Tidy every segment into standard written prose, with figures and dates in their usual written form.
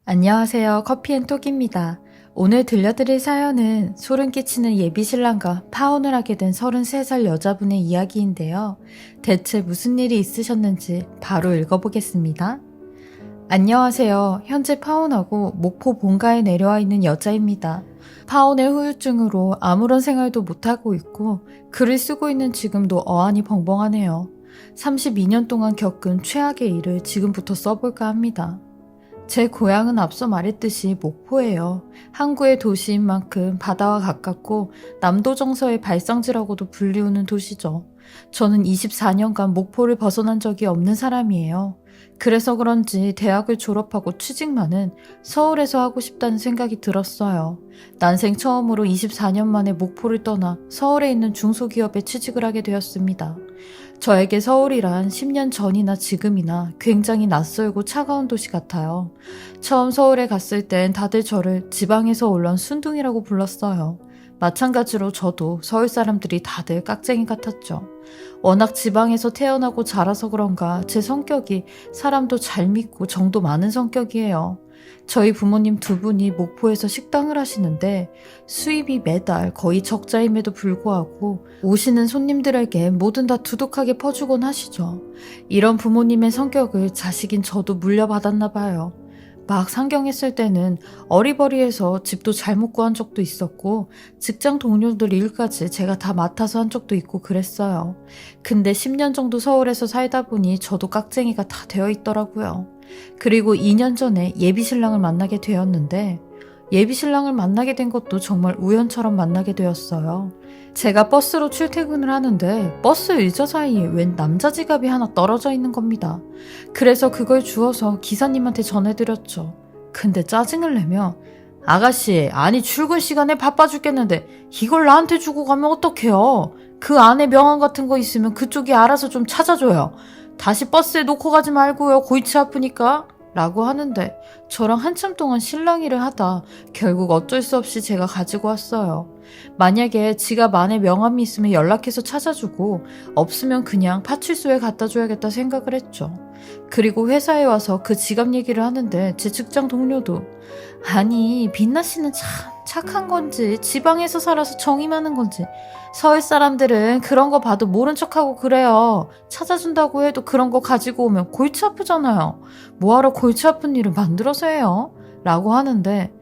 안녕하세요. 커피앤톡입니다. 오늘 들려드릴 사연은 소름 끼치는 예비신랑과 파혼을 하게 된 33살 여자분의 이야기인데요. 대체 무슨 일이 있으셨는지 바로 읽어보겠습니다. 안녕하세요. 현재 파혼하고 목포 본가에 내려와 있는 여자입니다. 파혼의 후유증으로 아무런 생활도 못하고 있고 글을 쓰고 있는 지금도 어안이 벙벙하네요. 32년 동안 겪은 최악의 일을 지금부터 써볼까 합니다. 제 고향은 앞서 말했듯이 목포예요. 항구의 도시인 만큼 바다와 가깝고 남도 정서의 발상지라고도 불리우는 도시죠. 저는 24년간 목포를 벗어난 적이 없는 사람이에요. 그래서 그런지 대학을 졸업하고 취직만은 서울에서 하고 싶다는 생각이 들었어요. 난생 처음으로 24년 만에 목포를 떠나 서울에 있는 중소기업에 취직을 하게 되었습니다. 저에게 서울이란 10년 전이나 지금이나 굉장히 낯설고 차가운 도시 같아요. 처음 서울에 갔을 땐 다들 저를 지방에서 올라온 순둥이라고 불렀어요. 마찬가지로 저도 서울 사람들이 다들 깍쟁이 같았죠. 워낙 지방에서 태어나고 자라서 그런가 제 성격이 사람도 잘 믿고 정도 많은 성격이에요. 저희 부모님 두 분이 목포에서 식당을 하시는데 수입이 매달 거의 적자임에도 불구하고 오시는 손님들에게 뭐든 다 두둑하게 퍼주곤 하시죠. 이런 부모님의 성격을 자식인 저도 물려받았나 봐요. 막 상경했을 때는 어리버리해서 집도 잘못 구한 적도 있었고 직장 동료들 일까지 제가 다 맡아서 한 적도 있고 그랬어요. 근데 10년 정도 서울에서 살다 보니 저도 깍쟁이가 다 되어 있더라고요. 그리고 2년 전에 예비신랑을 만나게 되었는데 예비신랑을 만나게 된 것도 정말 우연처럼 만나게 되었어요. 제가 버스로 출퇴근을 하는데 버스 의자 사이에 웬 남자 지갑이 하나 떨어져 있는 겁니다. 그래서 그걸 주워서 기사님한테 전해드렸죠. 근데 짜증을 내며 아가씨, 아니 출근 시간에 바빠 죽겠는데 이걸 나한테 주고 가면 어떡해요? 그 안에 명함 같은 거 있으면 그쪽이 알아서 좀 찾아줘요. 다시 버스에 놓고 가지 말고요. 골치 아프니까. 라고 하는데 저랑 한참 동안 실랑이를 하다 결국 어쩔 수 없이 제가 가지고 왔어요. 만약에 지갑 안에 명함이 있으면 연락해서 찾아주고 없으면 그냥 파출소에 갖다 줘야겠다 생각을 했죠. 그리고 회사에 와서 그 지갑 얘기를 하는데 제 직장 동료도 아니 빛나 씨는 참 착한 건지 지방에서 살아서 정이 많은 건지 서울 사람들은 그런 거 봐도 모른 척하고 그래요. 찾아준다고 해도 그런 거 가지고 오면 골치 아프잖아요. 뭐하러 골치 아픈 일을 만들어서 해요? 라고 하는데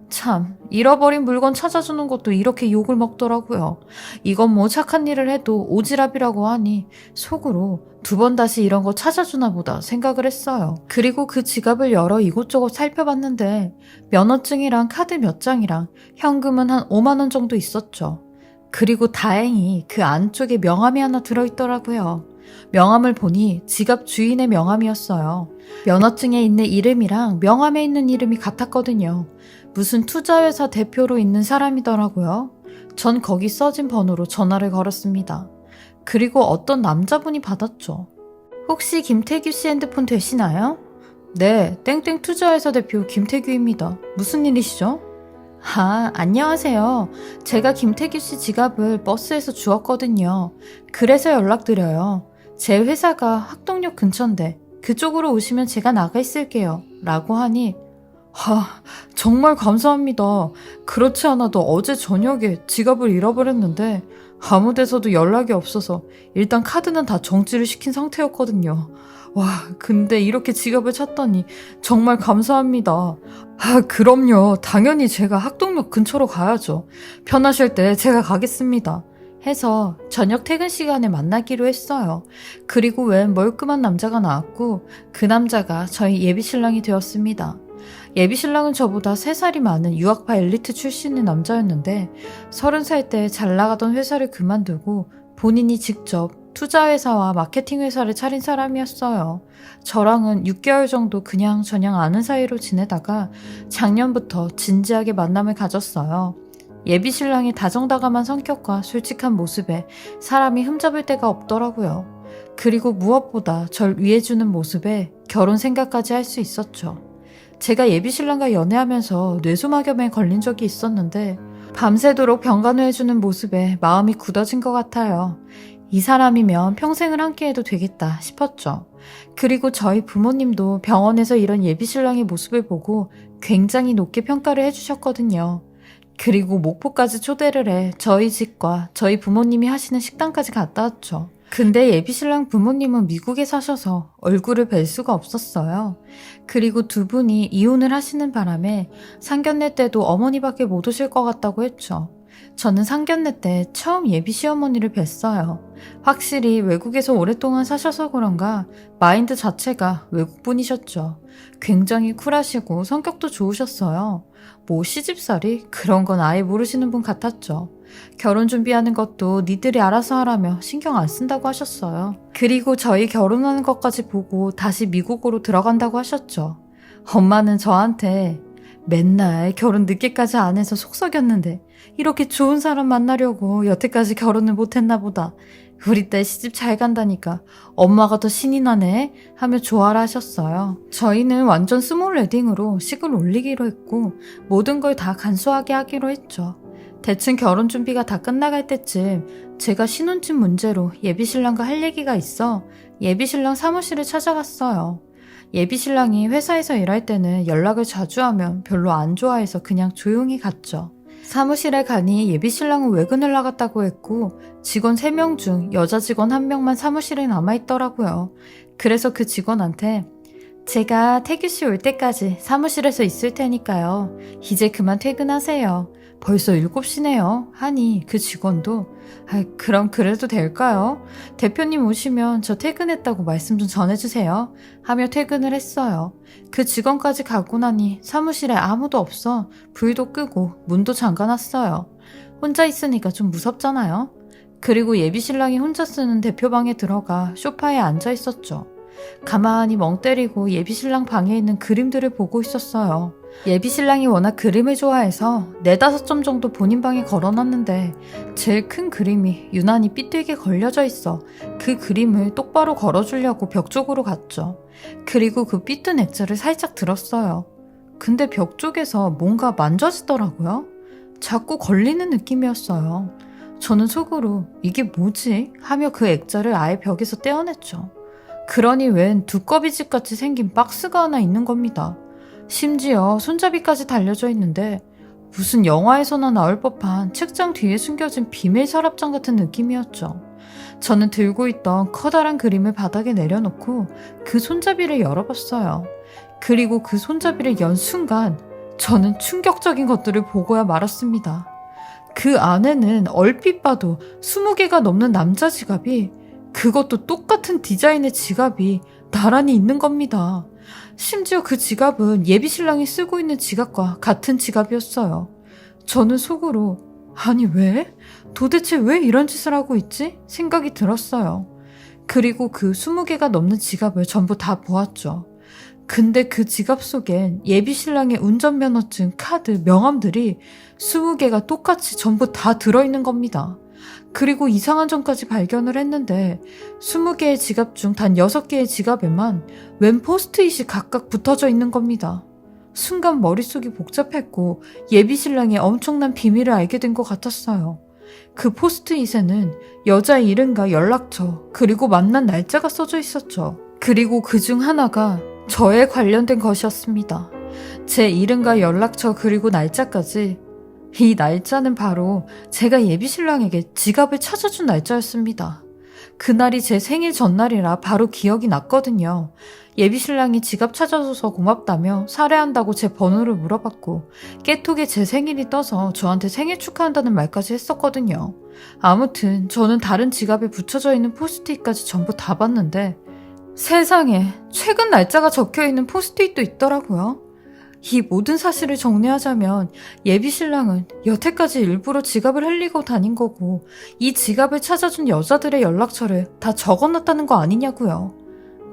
참 잃어버린 물건 찾아주는 것도 이렇게 욕을 먹더라고요. 이건 뭐 착한 일을 해도 오지랖이라고 하니 속으로 두 번 다시 이런 거 찾아주나 보다 생각을 했어요. 그리고 그 지갑을 열어 이곳저곳 살펴봤는데 면허증이랑 카드 몇 장이랑 현금은 한 5만 원 정도 있었죠. 그리고 다행히 그 안쪽에 명함이 하나 들어있더라고요. 명함을 보니 지갑 주인의 명함이었어요. 면허증에 있는 이름이랑 명함에 있는 이름이 같았거든요. 무슨 투자회사 대표로 있는 사람이더라고요. 전 거기 써진 번호로 전화를 걸었습니다. 그리고 어떤 남자분이 받았죠. 혹시 김태규 씨 핸드폰 되시나요? 네, 땡땡 투자회사 대표 김태규입니다. 무슨 일이시죠? 아, 안녕하세요. 제가 김태규 씨 지갑을 버스에서 주웠거든요. 그래서 연락드려요. 제 회사가 학동역 근처인데 그쪽으로 오시면 제가 나가 있을게요. 라고 하니 정말 감사합니다. 그렇지 않아도 어제 저녁에 지갑을 잃어버렸는데 아무 데서도 연락이 없어서 일단 카드는 다 정지를 시킨 상태였거든요. 와, 근데 이렇게 지갑을 찾다니 정말 감사합니다. 그럼요. 당연히 제가 학동역 근처로 가야죠. 편하실 때 제가 가겠습니다. 해서 저녁 퇴근 시간에 만나기로 했어요. 그리고 웬 멀끔한 남자가 나왔고 그 남자가 저희 예비신랑이 되었습니다. 예비신랑은 저보다 3살이 많은 유학파 엘리트 출신의 남자였는데 30살 때 잘 나가던 회사를 그만두고 본인이 직접 투자회사와 마케팅 회사를 차린 사람이었어요. 저랑은 6개월 정도 그냥저냥 아는 사이로 지내다가 작년부터 진지하게 만남을 가졌어요. 예비신랑의 다정다감한 성격과 솔직한 모습에 사람이 흠잡을 데가 없더라고요. 그리고 무엇보다 절 위해주는 모습에 결혼 생각까지 할 수 있었죠. 제가 예비신랑과 연애하면서 뇌수막염에 걸린 적이 있었는데 밤새도록 병간호해주는 모습에 마음이 굳어진 것 같아요. 이 사람이면 평생을 함께해도 되겠다 싶었죠. 그리고 저희 부모님도 병원에서 이런 예비신랑의 모습을 보고 굉장히 높게 평가를 해주셨거든요. 그리고 목포까지 초대를 해 저희 집과 저희 부모님이 하시는 식당까지 갔다 왔죠. 근데 예비신랑 부모님은 미국에 사셔서 얼굴을 뵐 수가 없었어요. 그리고 두 분이 이혼을 하시는 바람에 상견례 때도 어머니밖에 못 오실 것 같다고 했죠. 저는 상견례 때 처음 예비 시어머니를 뵀어요. 확실히 외국에서 오랫동안 사셔서 그런가 마인드 자체가 외국분이셨죠. 굉장히 쿨하시고 성격도 좋으셨어요. 뭐 시집살이? 그런 건 아예 모르시는 분 같았죠. 결혼 준비하는 것도 니들이 알아서 하라며 신경 안 쓴다고 하셨어요. 그리고 저희 결혼하는 것까지 보고 다시 미국으로 들어간다고 하셨죠. 엄마는 저한테 맨날 결혼 늦게까지 안 해서 속 썩였는데 이렇게 좋은 사람 만나려고 여태까지 결혼을 못했나 보다. 우리 딸 시집 잘 간다니까 엄마가 더 신이 나네 하며 좋아라 하셨어요. 저희는 완전 스몰 웨딩으로 식을 올리기로 했고 모든 걸 다 간소하게 하기로 했죠. 대충 결혼 준비가 다 끝나갈 때쯤 제가 신혼집 문제로 예비신랑과 할 얘기가 있어 예비신랑 사무실을 찾아갔어요. 예비신랑이 회사에서 일할 때는 연락을 자주 하면 별로 안 좋아해서 그냥 조용히 갔죠. 사무실에 가니 예비신랑은 외근을 나갔다고 했고 직원 3명 중 여자 직원 1명만 사무실에 남아있더라고요. 그래서 그 직원한테 제가 태규씨 올 때까지 사무실에서 있을 테니까요. 이제 그만 퇴근하세요. 벌써 7시네요. 하니 그 직원도 그럼 그래도 될까요? 대표님 오시면 저 퇴근했다고 말씀 좀 전해주세요. 하며 퇴근을 했어요. 그 직원까지 가고 나니 사무실에 아무도 없어 불도 끄고 문도 잠가놨어요. 혼자 있으니까 좀 무섭잖아요. 그리고 예비신랑이 혼자 쓰는 대표방에 들어가 소파에 앉아 있었죠. 가만히 멍 때리고 예비신랑 방에 있는 그림들을 보고 있었어요. 예비신랑이 워낙 그림을 좋아해서 4-5점 정도 본인 방에 걸어놨는데 제일 큰 그림이 유난히 삐뚤게 걸려져 있어 그 그림을 똑바로 걸어주려고 벽 쪽으로 갔죠. 그리고 그 삐뚤 액자를 살짝 들었어요. 근데 벽 쪽에서 뭔가 만져지더라고요. 자꾸 걸리는 느낌이었어요. 저는 속으로 이게 뭐지? 하며 그 액자를 아예 벽에서 떼어냈죠. 그러니 웬 두꺼비집같이 생긴 박스가 하나 있는 겁니다. 심지어 손잡이까지 달려져 있는데 무슨 영화에서나 나올 법한 책장 뒤에 숨겨진 비밀 서랍장 같은 느낌이었죠. 저는 들고 있던 커다란 그림을 바닥에 내려놓고 그 손잡이를 열어봤어요. 그리고 그 손잡이를 연 순간 저는 충격적인 것들을 보고야 말았습니다. 그 안에는 얼핏 봐도 20개가 넘는 남자 지갑이 그것도 똑같은 디자인의 지갑이 나란히 있는 겁니다. 심지어 그 지갑은 예비신랑이 쓰고 있는 지갑과 같은 지갑이었어요. 저는 속으로 아니 왜? 도대체 왜 이런 짓을 하고 있지? 생각이 들었어요. 그리고 그 20개가 넘는 지갑을 전부 다 보았죠. 근데 그 지갑 속엔 예비신랑의 운전면허증, 카드, 명함들이 20개가 똑같이 전부 다 들어있는 겁니다. 그리고 이상한 점까지 발견을 했는데 20개의 지갑 중 단 6개의 지갑에만 웬 포스트잇이 각각 붙어져 있는 겁니다. 순간 머릿속이 복잡했고 예비신랑의 엄청난 비밀을 알게 된 것 같았어요. 그 포스트잇에는 여자의 이름과 연락처 그리고 만난 날짜가 써져 있었죠. 그리고 그 중 하나가 저에 관련된 것이었습니다. 제 이름과 연락처 그리고 날짜까지. 이 날짜는 바로 제가 예비신랑에게 지갑을 찾아준 날짜였습니다. 그날이 제 생일 전날이라 바로 기억이 났거든요. 예비신랑이 지갑 찾아줘서 고맙다며 살해한다고 제 번호를 물어봤고 깨톡에 제 생일이 떠서 저한테 생일 축하한다는 말까지 했었거든요. 아무튼 저는 다른 지갑에 붙여져 있는 포스트잇까지 전부 다 봤는데 세상에 최근 날짜가 적혀있는 포스트잇도 있더라고요. 이 모든 사실을 정리하자면 예비신랑은 여태까지 일부러 지갑을 흘리고 다닌 거고 이 지갑을 찾아준 여자들의 연락처를 다 적어놨다는 거 아니냐고요.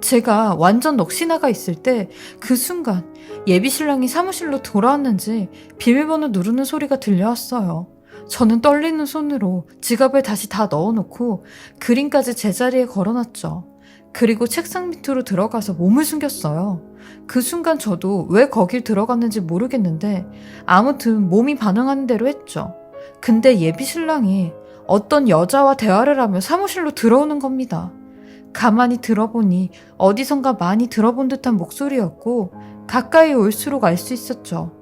제가 완전 넋이나가 있을 때 그 순간 예비신랑이 사무실로 돌아왔는지 비밀번호 누르는 소리가 들려왔어요. 저는 떨리는 손으로 지갑을 다시 다 넣어놓고 그림까지 제자리에 걸어놨죠. 그리고 책상 밑으로 들어가서 몸을 숨겼어요. 그 순간 저도 왜 거길 들어갔는지 모르겠는데 아무튼 몸이 반응하는 대로 했죠. 근데 예비신랑이 어떤 여자와 대화를 하며 사무실로 들어오는 겁니다. 가만히 들어보니 어디선가 많이 들어본 듯한 목소리였고 가까이 올수록 알 수 있었죠.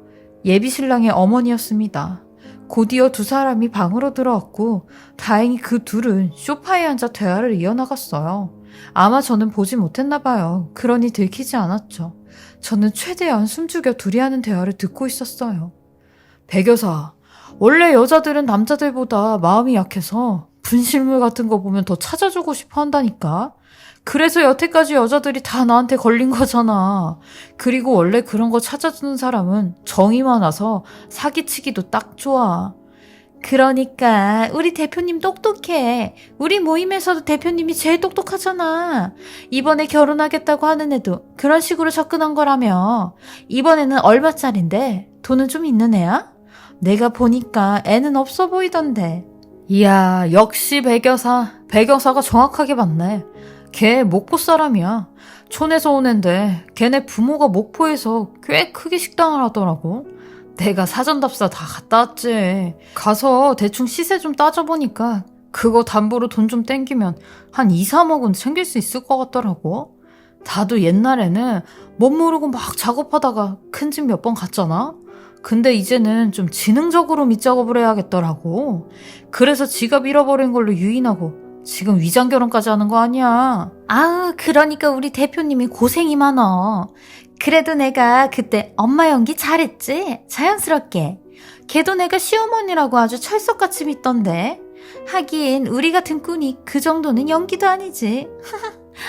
예비신랑의 어머니였습니다. 곧이어 두 사람이 방으로 들어왔고 다행히 그 둘은 소파에 앉아 대화를 이어나갔어요. 아마 저는 보지 못했나 봐요. 그러니 들키지 않았죠. 저는 최대한 숨죽여 둘이 하는 대화를 듣고 있었어요. 배 여사, 원래 여자들은 남자들보다 마음이 약해서 분실물 같은 거 보면 더 찾아주고 싶어 한다니까. 그래서 여태까지 여자들이 다 나한테 걸린 거잖아. 그리고 원래 그런 거 찾아주는 사람은 정이 많아서 사기치기도 딱 좋아. 그러니까 우리 대표님 똑똑해. 우리 모임에서도 대표님이 제일 똑똑하잖아. 이번에 결혼하겠다고 하는 애도 그런 식으로 접근한 거라며. 이번에는 얼마짜린데? 돈은 좀 있는 애야? 내가 보니까 애는 없어 보이던데. 이야, 역시 백여사. 백여사가 정확하게 봤네. 걔 목포 사람이야. 촌에서 온 앤데 걔네 부모가 목포에서 꽤 크게 식당을 하더라고. 내가 사전답사 다 갔다 왔지. 가서 대충 시세 좀 따져보니까 그거 담보로 돈 좀 땡기면 한 2, 3억은 챙길 수 있을 것 같더라고. 나도 옛날에는 못 모르고 막 작업하다가 큰 집 몇 번 갔잖아. 근데 이제는 좀 지능적으로 밑작업을 해야겠더라고. 그래서 지갑 잃어버린 걸로 유인하고 지금 위장 결혼까지 하는 거 아니야. 아우, 그러니까 우리 대표님이 고생이 많아. 그래도 내가 그때 엄마 연기 잘했지? 자연스럽게. 걔도 내가 시어머니라고 아주 철석같이 믿던데. 하긴 우리 같은 꾼이 그 정도는 연기도 아니지.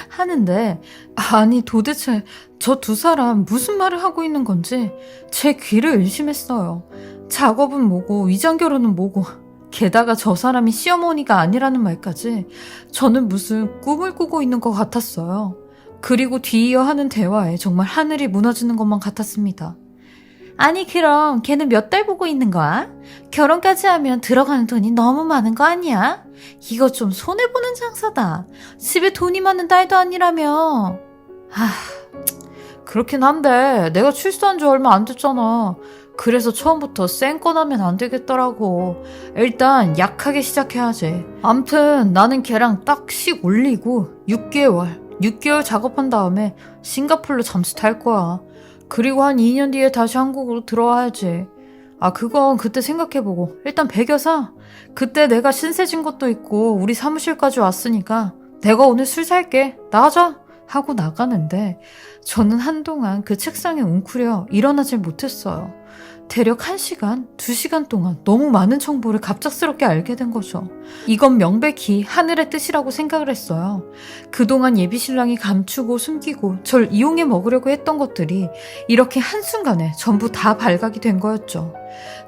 하는데 아니 도대체 저 두 사람 무슨 말을 하고 있는 건지 제 귀를 의심했어요. 작업은 뭐고 위장 결혼은 뭐고 게다가 저 사람이 시어머니가 아니라는 말까지 저는 무슨 꿈을 꾸고 있는 것 같았어요. 그리고 뒤이어 하는 대화에 정말 하늘이 무너지는 것만 같았습니다. 아니 그럼 걔는 몇 달 보고 있는 거야? 결혼까지 하면 들어가는 돈이 너무 많은 거 아니야? 이거 좀 손해보는 장사다. 집에 돈이 많은 딸도 아니라며. 그렇긴 한데 내가 출소한 지 얼마 안 됐잖아. 그래서 처음부터 쌩꺼 나면 안 되겠더라고. 일단 약하게 시작해야지. 암튼 나는 걔랑 딱 씩 올리고 6개월 작업한 다음에 싱가포르로 잠수 탈 거야. 그리고 한 2년 뒤에 다시 한국으로 들어와야지. 그건 그때 생각해보고. 일단 백여사, 그때 내가 신세진 것도 있고 우리 사무실까지 왔으니까 내가 오늘 술 살게. 나가자. 하고 나가는데 저는 한동안 그 책상에 웅크려 일어나질 못했어요. 대략 1시간, 2시간 동안 너무 많은 정보를 갑작스럽게 알게 된 거죠. 이건 명백히 하늘의 뜻이라고 생각을 했어요. 그동안 예비신랑이 감추고 숨기고 절 이용해 먹으려고 했던 것들이 이렇게 한순간에 전부 다 발각이 된 거였죠.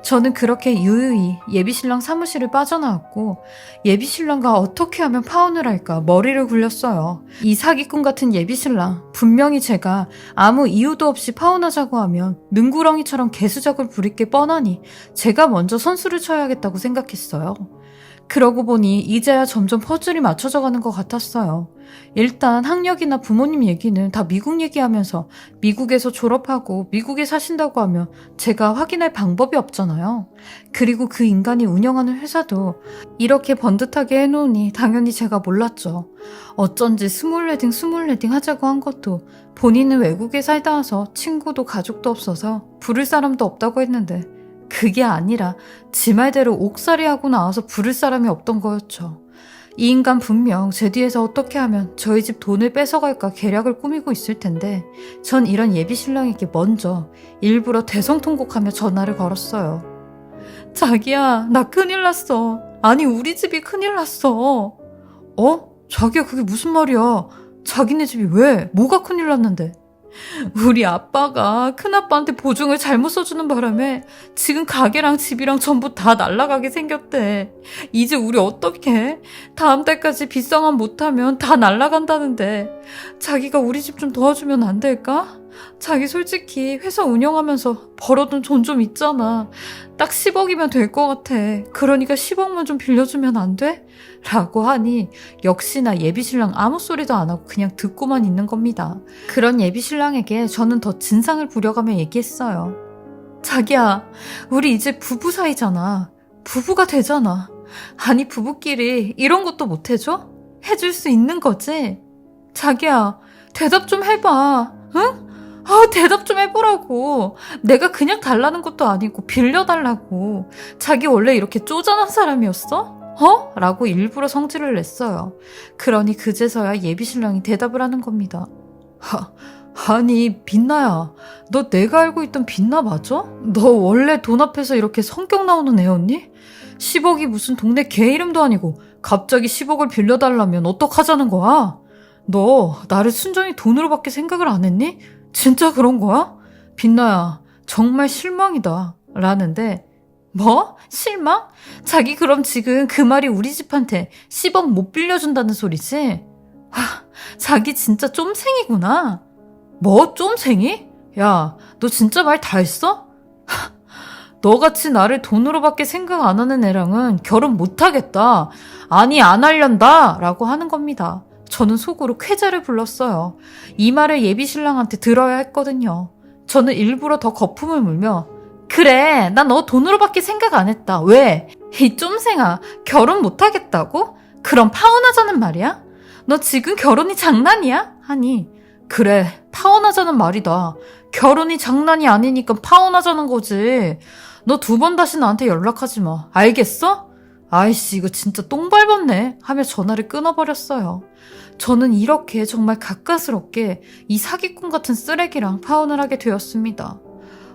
저는 그렇게 유유히 예비신랑 사무실을 빠져나왔고 예비신랑과 어떻게 하면 파혼을 할까 머리를 굴렸어요. 이 사기꾼 같은 예비신랑, 분명히 제가 아무 이유도 없이 파혼하자고 하면 능구렁이처럼 개수작을 부릴 게 뻔하니 제가 먼저 선수를 쳐야겠다고 생각했어요. 그러고 보니 이제야 점점 퍼즐이 맞춰져 가는 것 같았어요. 일단 학력이나 부모님 얘기는 다 미국 얘기하면서 미국에서 졸업하고 미국에 사신다고 하면 제가 확인할 방법이 없잖아요. 그리고 그 인간이 운영하는 회사도 이렇게 번듯하게 해놓으니 당연히 제가 몰랐죠. 어쩐지 스몰웨딩 하자고 한 것도 본인은 외국에 살다 와서 친구도 가족도 없어서 부를 사람도 없다고 했는데 그게 아니라 지 말대로 옥살이하고 나와서 부를 사람이 없던 거였죠. 이 인간 분명 제 뒤에서 어떻게 하면 저희 집 돈을 뺏어갈까 계략을 꾸미고 있을 텐데 전 이런 예비신랑에게 먼저 일부러 대성통곡하며 전화를 걸었어요. 자기야, 나 큰일 났어. 아니 우리 집이 큰일 났어. 자기야, 그게 무슨 말이야. 자기네 집이 왜? 뭐가 큰일 났는데? 우리 아빠가 큰아빠한테 보증을 잘못 써주는 바람에 지금 가게랑 집이랑 전부 다 날라가게 생겼대. 이제 우리 어떡해? 다음 달까지 빚상환 못하면 다 날라간다는데 자기가 우리 집 좀 도와주면 안 될까? 자기 솔직히 회사 운영하면서 벌어둔 돈 좀 있잖아. 딱 10억이면 될 것 같아. 그러니까 10억만 좀 빌려주면 안 돼? 라고 하니 역시나 예비신랑 아무 소리도 안 하고 그냥 듣고만 있는 겁니다. 그런 예비신랑에게 저는 더 진상을 부려가며 얘기했어요. 자기야, 우리 이제 부부 사이잖아. 부부가 되잖아. 아니 부부끼리 이런 것도 못 해줘? 해줄 수 있는 거지? 자기야, 대답 좀 해봐. 응? 대답 좀 해보라고. 내가 그냥 달라는 것도 아니고 빌려달라고. 자기 원래 이렇게 쪼잔한 사람이었어? 라고 일부러 성질을 냈어요. 그러니 그제서야 예비신랑이 대답을 하는 겁니다. 아니, 빛나야. 너 내가 알고 있던 빛나 맞아? 너 원래 돈 앞에서 이렇게 성격 나오는 애였니? 10억이 무슨 동네 개 이름도 아니고 갑자기 10억을 빌려달라면 어떡하자는 거야? 너 나를 순전히 돈으로밖에 생각을 안 했니? 진짜 그런 거야? 빛나야, 정말 실망이다. 라는데, 뭐? 실망? 자기 그럼 지금 그 말이 우리 집한테 10억 못 빌려준다는 소리지? 자기 진짜 쫌생이구나. 뭐 쫌생이? 야, 너 진짜 말 다 했어? 너같이 나를 돈으로밖에 생각 안 하는 애랑은 결혼 못하겠다. 아니, 안 하련다. 라고 하는 겁니다. 저는 속으로 쾌재를 불렀어요. 이 말을 예비신랑한테 들어야 했거든요. 저는 일부러 더 거품을 물며 그래, 나 너 돈으로밖에 생각 안 했다. 왜? 이 쫌생아, 결혼 못하겠다고? 그럼 파혼하자는 말이야? 너 지금 결혼이 장난이야? 하니 그래, 파혼하자는 말이다. 결혼이 장난이 아니니까 파혼하자는 거지. 너 2번 다시 나한테 연락하지 마. 알겠어? 아이씨, 이거 진짜 똥 밟았네. 하며 전화를 끊어버렸어요. 저는 이렇게 정말 가까스럽게 이 사기꾼 같은 쓰레기랑 파혼을 하게 되었습니다.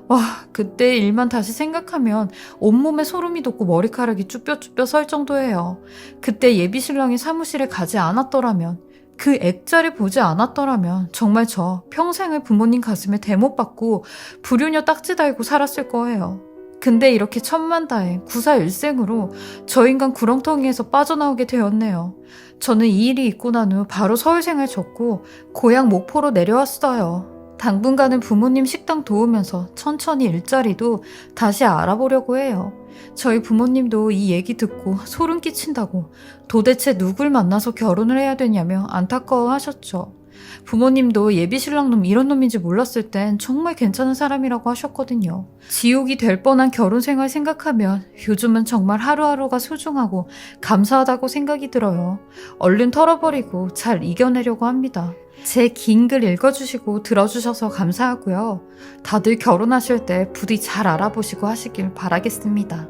와, 그때 일만 다시 생각하면 온몸에 소름이 돋고 머리카락이 쭈뼛쭈뼛 설 정도예요. 그때 예비신랑이 사무실에 가지 않았더라면, 그 액자를 보지 않았더라면 정말 저 평생을 부모님 가슴에 대못 받고 불효녀 딱지 달고 살았을 거예요. 근데 이렇게 천만다행 구사일생으로 저 인간 구렁텅이에서 빠져나오게 되었네요. 저는 이 일이 있고 난 후 바로 서울 생활 접고 고향 목포로 내려왔어요. 당분간은 부모님 식당 도우면서 천천히 일자리도 다시 알아보려고 해요. 저희 부모님도 이 얘기 듣고 소름 끼친다고 도대체 누굴 만나서 결혼을 해야 되냐며 안타까워하셨죠. 부모님도 예비신랑 놈 이런 놈인지 몰랐을 땐 정말 괜찮은 사람이라고 하셨거든요. 지옥이 될 뻔한 결혼 생활 생각하면 요즘은 정말 하루하루가 소중하고 감사하다고 생각이 들어요. 얼른 털어버리고 잘 이겨내려고 합니다. 제 긴 글 읽어주시고 들어주셔서 감사하고요. 다들 결혼하실 때 부디 잘 알아보시고 하시길 바라겠습니다.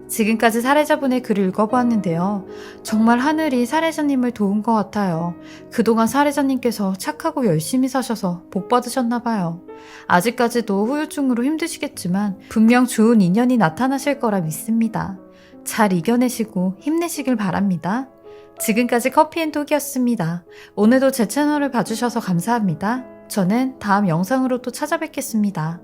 지금까지 사례자분의 글을 읽어보았는데요. 정말 하늘이 사례자님을 도운 것 같아요. 그동안 사례자님께서 착하고 열심히 사셔서 복 받으셨나봐요. 아직까지도 후유증으로 힘드시겠지만 분명 좋은 인연이 나타나실 거라 믿습니다. 잘 이겨내시고 힘내시길 바랍니다. 지금까지 커피앤톡이었습니다. 오늘도 제 채널을 봐주셔서 감사합니다. 저는 다음 영상으로 또 찾아뵙겠습니다.